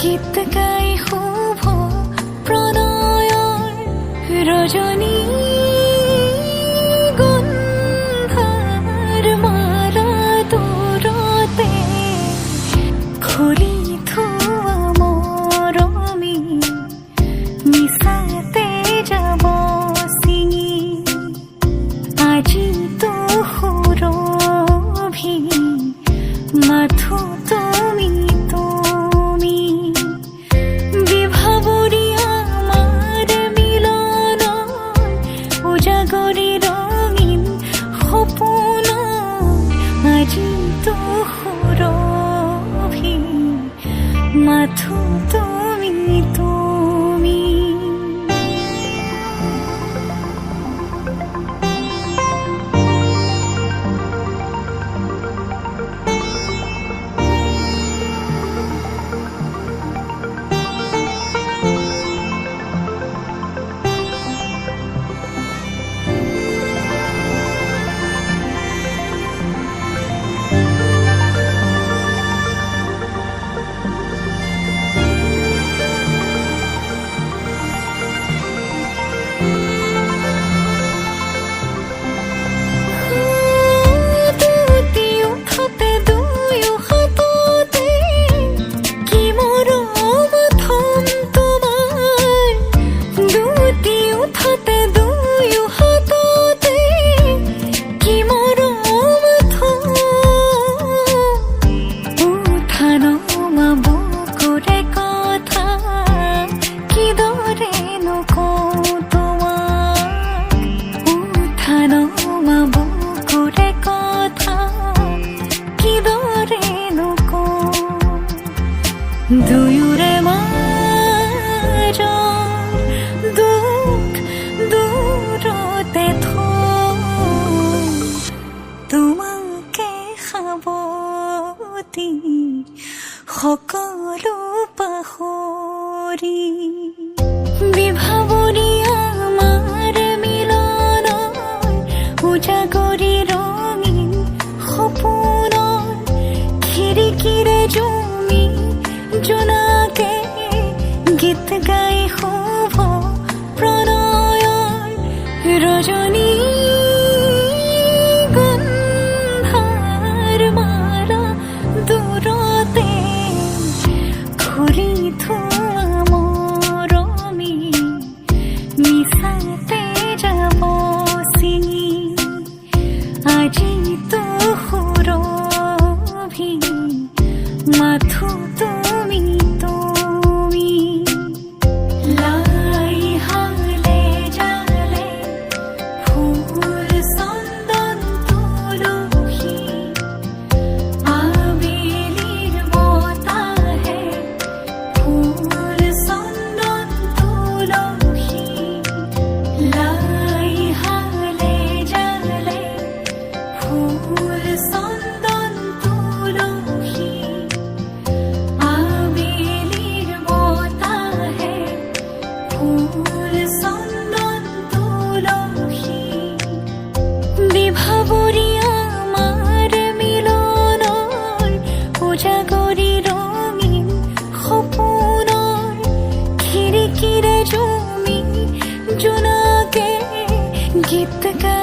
গীত গাই শুভ প্ৰণয়ৰ ৰজনী গন্ধাৰ মালা দূৰতে খুলি থোৱা মৰমী মিছাতে যাব ছিঙি আজিতো সুৰভি মাথো তুমি তুমি বিভাবৰী আমাৰ মিলন উজাগৰি ৰঙীন সপোন আজিতো সুৰভি মাথো তুমি তুমি দুয়োৰে মাজৰ দুখ দূৰতে থৈ তোমাকে সাৱটি সকলো পাহৰি বিভাবৰী আমাৰ মিলন উজাগৰি ৰঙীন সপোনৰ খিৰিকীৰে জুমি জোনাকে গীত গাই শুভ প্ৰণয়ৰ ৰজনী গন্ধাৰ মালা দূৰতে খুলি থোৱা মৰমী মিছাতে যাব ছিঙি আজিতো সুৰভি মাথো তুমি তুমি লাই হালে জালে ফুল চন্দন তুলসী আবেলিৰ বতাহে ফুল চন্দন তুলসী লাই হালে জালে ফুল চন্দন তুলসী ফুল চন্দন তুলসী বিভাবৰী আমাৰ মিলনৰ উজাগৰি ৰঙীন সপোনৰ খিৰিকীৰে জুমি জোনাকে গীত গাই